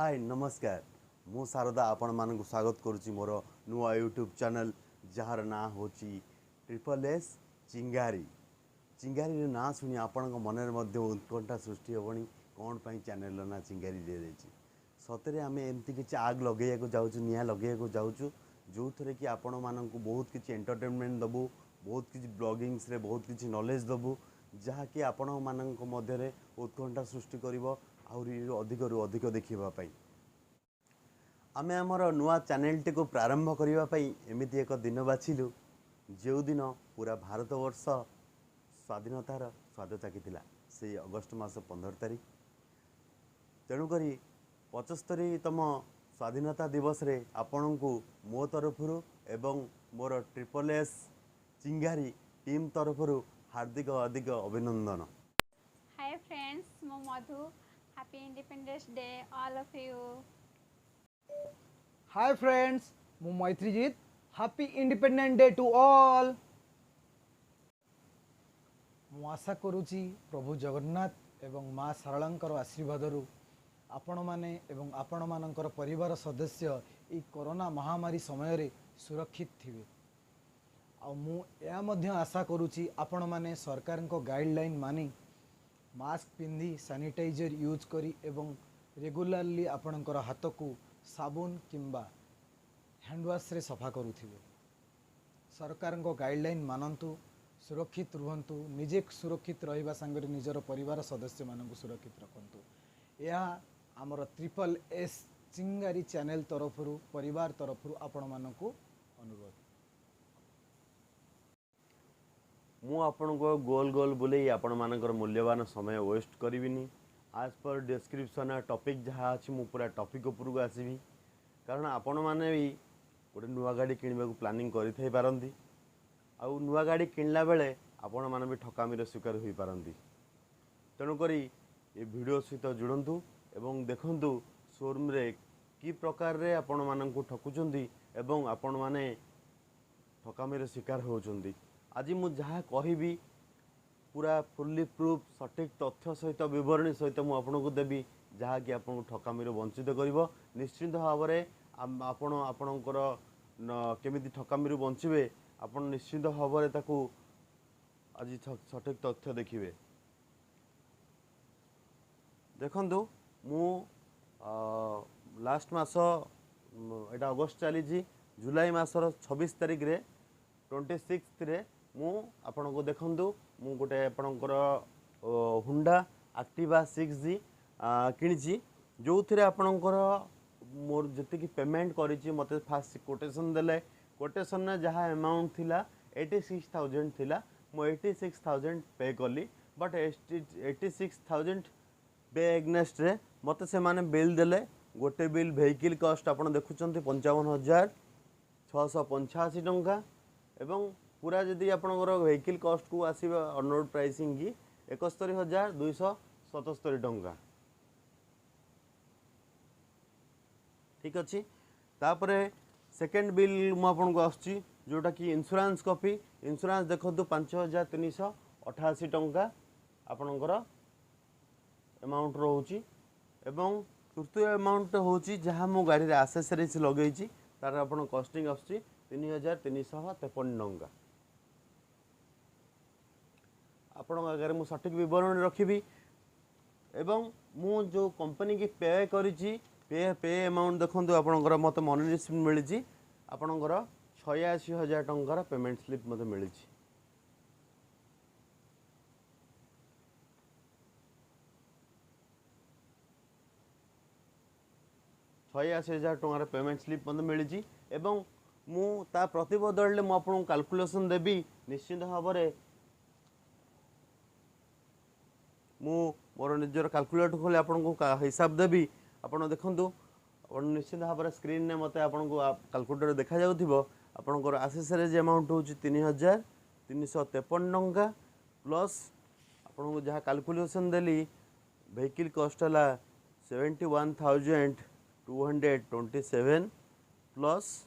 हाय नमस्कार मु शारदा आपण मानक स्वागत करुच्ची मोर नुआ यूट्यूब चैनल जार ना हूँ ट्रिपल एस चिंगारी चिंगारी ना शुणी आपण मन में उत्कंठा सृष्टि हेनी कौन पर चैनल ना चिंगारी दी जाइए सतरे आम एमती किसी आग लगे जाऊँ निआ लगे जाऊँ जो थे कि आपण मानक बहुत किसी एंटरटेनमेंट दबू बहुत किसी ब्लॉगिंग्स रे बहुत किसी नॉलेज दबू जहाँकि आपण मानक मध्य उत्कंठा सृष्टि कर अधिक रु अधिक देखापी आम आमर नुआ चैनल टी प्रारंभ करने एमती एक दिन बाछिलु जो दिन पूरा भारत वर्ष स्वाधीनतार स्वाद चाखिला से अगस्ट मास 15 तारीख तेणुक 75तम स्वाधीनता दिवस रे आपण को मो तरफ एवं मोर ट्रिपल एस चिंगारी टीम तरफ हार्दिक अधिक अभिनंदन। हाय फ्रेंड्स मो Madhu happy Independence Day all of you. Hi friends मु Maitrijit happy Independence Day to all. मु आशा करुची प्रभु जगन्नाथ एवं माँ शारदांकर आशीर्वाद आपण माने एवं आपण मानकर परिवार सदस्य ई कोरोना महामारी समय रे सुरक्षित थिबे। आ मु या मध्य आशा करुची आपण माने सरकार को गाइडलाइन मानी मास्क पिंधि सैनिटाइजर यूज करी एवं रेगुलारली आपणकर हाथ को साबुन किंबा हैंडवाश रे सफा करुथिबे। सरकार को गाइडलाइन मानतु सुरक्षित रुहंतु निजे सुरक्षित रहिबा संगे निजर परिवार सदस्य मानक सुरक्षित रखंतु। यह आमर ट्रिपल एस चिंगारी चैनल तरफ परिवार तरफ आपण मानक अनुरोध। मु आपण को गोल गोल बुले आपण मानकर मूल्यवान समय वेस्ट करिविनी। आज पर डिस्क्रिप्शन टॉपिक जहाँ अच्छी मु पूरा टॉपिक उपरको आसबि कारण आपण माने भी गोटे नुआ गाड़ी किणवा प्लानिंग करि पारंती आउ नुआ गाड़ी किणला बेले आपण माने भी ठकामीर शिकार होई पारंती। तेणु करी ये वीडियो सहित जुड़ंतु एवं देखंतु शोरूम रे की प्रकार रे आपण माननकु ठकुचंती एवं आपण माने ठकामीर शिकार होउचंती। आज मु जहाँ कहबी पूरा फुल्ली प्रूफ सटीक तथ्य सहित विवरणी सहित मु आपको देवी जहाँ कि आपको ठकामीर वंचित कर निश्चिंत भाव में आपण आपणकर केमिति ठकामीर बंचे आप निश्चिंत भाव में ताकू आज सटीक तथ्य देखिए। देखंतु मु लास्ट मास एटा अगस्ट चली जुलाई मासर 26 तारीख रे 26 रे मु आपण को देखंतु मु गोटे आपणकर हुंडा एक्टिवा 6G किणी जो थे आपणकर मोर जी पेमेंट करी मत फास्ट कोटेशन देले कोटेशन ने जहाँ अमाउंट थिला 86,000 थिला मु 86,000 पे कली बट 86,000 पे एग्नेस्ट रे मत से माने बिल देले गोटे बिल व्हीकल कॉस्ट आप देखुं 55,685 टंका एवं पूरा जदि आपणकर व्हीकल कॉस्ट को आसवा ऑनरोड प्राइसिंग की 71,277 टंका ठीक अच्छी। तापरे सेकेंड बिल मुझे आसुची जोटा कि इंश्योरेंस कॉपी इंश्योरेंस देखो 5,388 टंका आपणकर अमाउंट रोची एवं तृतीय अमाउंट होची जहाँ मो गाड़ी रे एसेसरीज लगे तार आप कॉस्टिंग आसुची 3,353 टंका। आपण आगे मु सटीक विवरण रखी एवं मु जो कंपनी की पे करी पे अमाउंट देखो आपणकर मत मनी रिसीप्ट मिली आपणकर 86,000 टंकार पेमेंट स्लिप मत मिली। 86,000 टंकार पेमेंट स्लिप मत मिली एवं मु ता प्रतिबदल में आपको कैलकुलेशन देवी निश्चिंत भाव में मु मोर निजर कैलकुलेटर खोले आपको हिसाब देवी आपड़ देखूँ निश्चित भाव में स्क्रीन ने मत आपको कैलकुलेटर देखा जाऊँ आपंकर एसेसरीज अमाउंट हूँ 3,353 टंका प्लस आपको जहाँ कैलकुलेशन देली व्हीकल कॉस्ट है 71,227 प्लस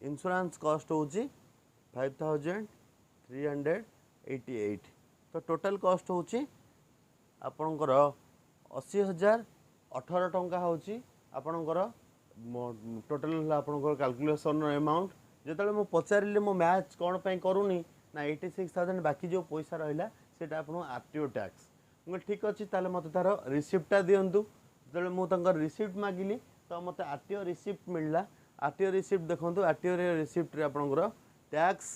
इंश्योरेंस कॉस्ट हूँ 5,388 तो टोटल कॉस्ट हूँ आपणकर 80,000 18 टंका होची आपणकर टोटल आपणकर कैलकुलेशन अमाउंट जेतले मु पचारिले मो मैच कोन पई करूनी ना 86,000 बाकी जो पैसा रहिला सेटा आपण आरटीओ टैक्स मु ठीक अछि ताले मते तार रिसिप्टटा दियंतु जेतले मु तंकर रिसिप्ट मागिली तो मते आरटीओ रिसिप्ट मिलला आरटीओ रिसिप्ट देखंतु आरटीओ रिसिप्ट रे आपणकर टैक्स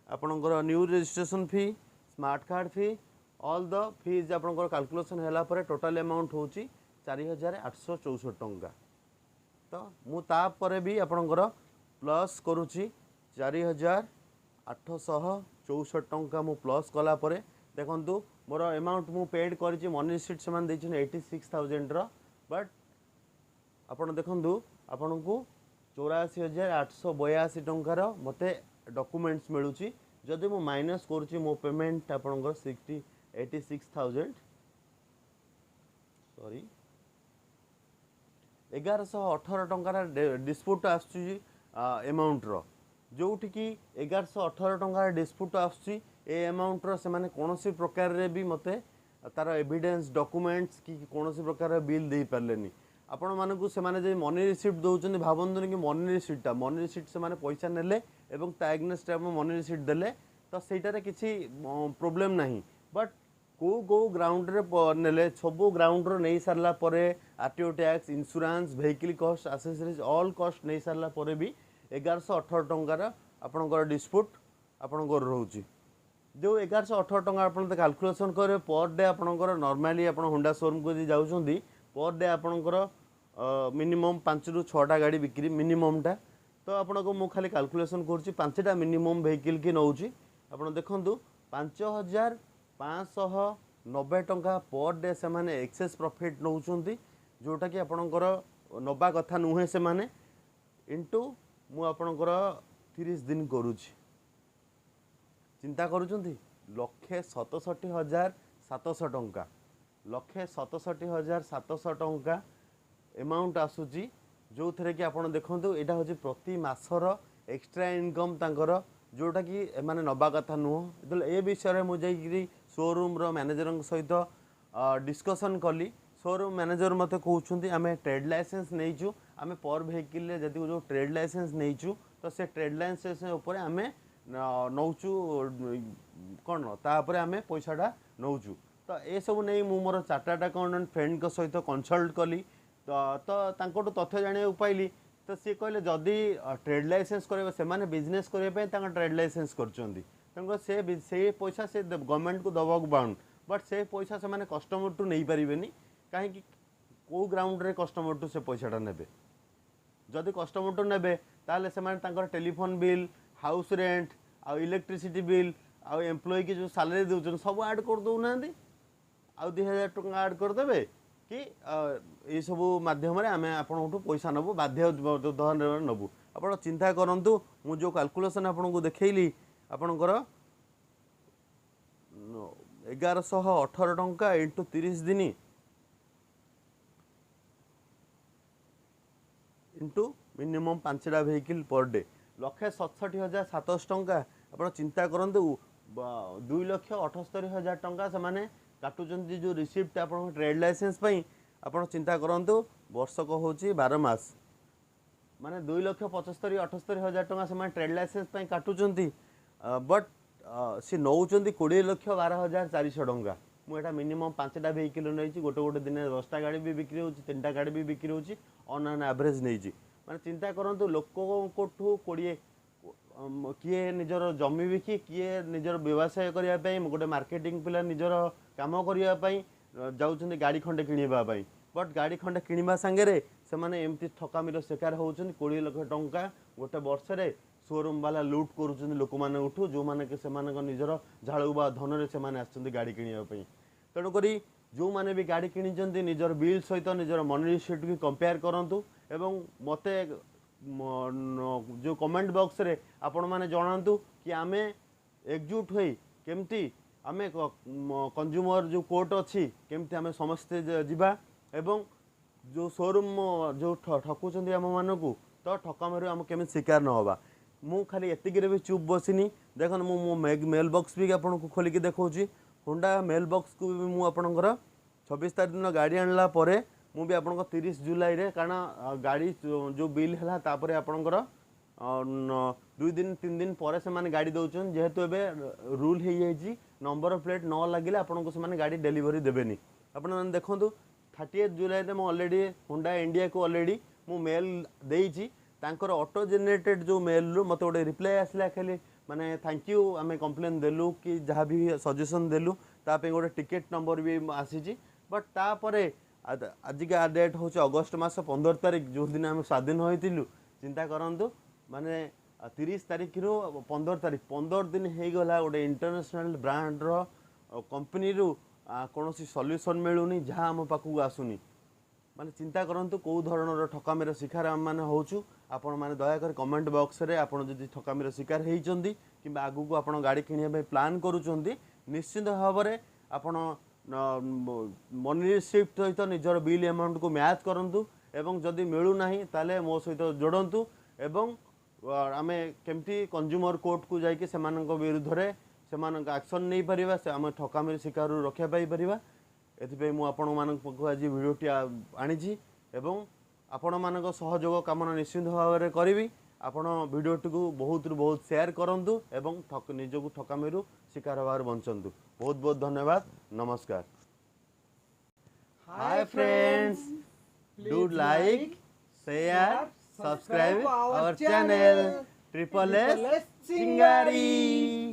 आपणकर new registration fee smart card fee all the fees आपणकर कैलकुलेशन हैला परे टोटल अमाउंट होची 4,864 टंका तो मु तापरे भी आपणकर प्लस करूची 4,864 टंका मु प्लस कला परे देखंतु मोर अमाउंट मु पेड करिची मनी रिसीट समान दैछन 86,000 रो बट आपण देखंतु आपनको 84,882 टंकार मते डॉक्यूमेंट्स मिलुची जदि मु माइनस करूची मो पेमेंट आपणकर 86,000 सॉरी 1118 टंकार डिस्प्यूट आसुची अमाउंट रो जोठी कि 1118 टंकार डिस्प्यूट आसुची ए अमाउंट रो से माने कोनोसी प्रकार रे भी मते तार एविडेंस डॉक्यूमेंट्स कि कोनोसी प्रकार बिल दे परलेनी आपण मानकु से माने जे मनी रिसीप्ट दउचन भाबंदन कि मनी रिसीप्ट से माने पैसा नेले एवं ता एग्नेस्ट मनी रिसीप्ट देले तो सेटा रे किछि प्रॉब्लम नहीं बट को ग्राउंड रे नेले सबो ग्राउंड रो नै सरला परे RTO tax insurance vehicle cost accessories all cost नै सरला परे भी 1118 टंकार आपनकर डिस्प्यूट आपनकर रहउची जो 1118 टंका आपन कैलकुलेशन करे पर डे आपनकर नॉर्मली आपन होंडा शोरूम को जाउछंदी पर डे आपनकर मिनिमम 5 रु 6 टा गाड़ी बिक्री मिनिमम टा तो आपनको मु खाली कैलकुलेशन करछि 5 टा मिनिमम व्हीकल की नउची आपन देखंतु 5,590 टंका पर डे से माने एक्सेस प्रॉफिट नउछंती जोटा कि आपनकर नबा कथा नुहे से माने इनटू मु आपनकर 30 दिन करूछि चिंता करूछंती 1,67,700 टंका 1,67,700 टंका अमाउंट आसुची जो थे कि आपन देखंतु एटा होची प्रति मासर एक्स्ट्रा इनकम तांकर जोटा कि माने नबा कथा नुह ए विषय रे मु जाई शोरूम रो मैनेजर सहित डिस्कशन कली शोरूम मैनेजर मते कहउछंती आमे ट्रेड लाइसेंस नैचु आमे पर व्हीकल ले जति जो ट्रेड लाइसेंस नैचु तो से ट्रेड लाइसेंस ऊपर आमे नौचु कौन तापर आमे पैसाटा नौचु तो ए सब नहीं मु मोर चार्टर्ड अकाउंटेंट फ्रेंड को सहित कंसल्ट कली तो तांकोटु तथ्य जाने पाइली तो सी कहले जदि ट्रेड लाइसेंस करे से माने बिजनेस करे पे तांका ट्रेड लाइसेंस करचंदी तांको से पैसा से गवर्नमेंट को दबाक बाउंड बट से पैसा से माने कस्टमर टू नहीं पारिबेनी काहे कि को ग्राउंड रे कस्टमर टू से पैसाटा नेबे जदि कस्टमर टू नेबे ताले से माने तांकर टेलीफोन बिल हाउस रेंट आ इलेक्ट्रिसिटी बिल आ एम्प्लॉय की जो सैलरी दउचन सब ऐड कर दउनांदी आ 2,000 टका ऐड कर देबे कि ये सब माध्यम आम आपठू पैसा नबू बाध्य नबू आप चिंता करूँ मु जो कैलकुलेशन आपको देखली आपणकर 1,118 टंका इंटू 30 दिन इंटू मिनिमम 5टा व्हीकल पर डे 1,67,700 टंका आप चिंता करूँ 2,78,000 टंका से काटुचंती जो रिसिप्ट आप ट्रेड लाइसेंस आप चिंता करूँ वर्षक हूँ 12 मास माने 2,75,000-78,000 टंका से ट्रेड लाइसेंस काटुचंती बट सी नौचंती 20,12,400 टंका मुझे मिनिमम 5टा व्हीकल नहीं गोटे गोटे दिन 10टा गाड़ी भी बिक्री हो 3टा गाड़ी भी बिक्री हो ऑन एन एवरेज नहीं माने चिंता करूँ लोक कोठू 20 किए निजर जमी बिकी किए निजर व्यवसाय करने गोटे मार्केटिंग पिला निजर काम करने जाऊँ गाड़ी खंडे किणवा बट गाड़ी खंडे किणवा सांगे से एमती ठकामीर शिकार होती 20 लाख टंका गोटे वर्ष शोरूम वाला लुट करुँच लोक मैंने जो मैंने कि निजर झाड़ू बा धन से गाड़ी किणापी तेणुक जो मैंने भी गाड़ी किणी निजर बिल सहित निजर मनी रिसीट भी कंपेयर करूँ एवं मते जो कमेंट बॉक्स रे आपण माने जणांतु कि आमे एकजुट होई केमती आमे कंज्यूमर जो कोर्ट अच्छी केमती आमे समस्ते जिबा एवं जो शोरूम जो ठकुचंदी आम मानकू तो ठकामर आम केमी शिकार न होबा मु खाली एतिकी भी चुप बसिनी देखन मु मेल बॉक्स भी आपन को खोलिकी देखौची होंडा मेल बॉक्स को भी मु आपनकर 26 तारिख दिन गाड़ी आणला परे मु भी आपन 30 जुलाई रे कारण गाड़ी जो बिल है तापर आपणकर 2 दिन 3 दिन पर से माने गाड़ी दौन जेहेतु एबे रूल हो जाइए नंबर प्लेट न लगे आपको से गाड़ी डेलीवरी देवेनि आपन देखो 30 जुलाई में ऑलरेडी होंडा इंडिया को ऑलरेडी मु मेल देइछि तांकर ऑटो जनरेटेड जो मेल रु मते गोटे रिप्लाई आसला खाली माने थैंक यू आम कंप्लेन देलु कि जहाँ भी सजेशन देलु तापे गोटे टिकेट नंबर भी आसी बट तापरे आजिका डेट हूँ अगस्ट मास 15 तारीख जो दिन आम स्वाधीन होइतिलु चिंता करंतु माने 30 तारीख रु 15 तारीख 15 दिन हो गला गोटे इंटरनेशनल ब्रांड रो कंपनी रु कौन सल्यूशन मिलूनी जहाँ आम पाखक आसुनी माने चिंता करंतु कौ धरणर ठकामीर शिकार आम मैंने होचु आपण मैंने दयाकर कमेंट बॉक्स रे आपण जदि ठकामीर शिकार होइचंदी किंबा आगु को आपण गाड़ी किनिया प्लान करूचंदी निश्चित भाव में आपण मनी रिसिप्ट सहित निजर बिल अमाउंट को मैच करंतु एवं जदि मिलू नाही ताले मो सहित जोड़ंतु एवं आमे केमती कंज्यूमर कोर्ट को जाइके सेमानक विरुद्ध रे सेमानक एक्शन नहीं परिबा से आम ठकामीर शिकार रक्षा पाई परिबा एथिपे मु आपण मानक पाखु आज वीडियोटी आनिछि एवं आपण मानक सहयोग कामना निश्चित भाव में करी आपण वीडियोटी को बहुत बहुत शेयर करंतु एवं निजको ठकामीरु शिकार होबार बंचंतु बहुत बहुत धन्यवाद नमस्कार hi friends do like share subscribe our channel triple S चिंगारी।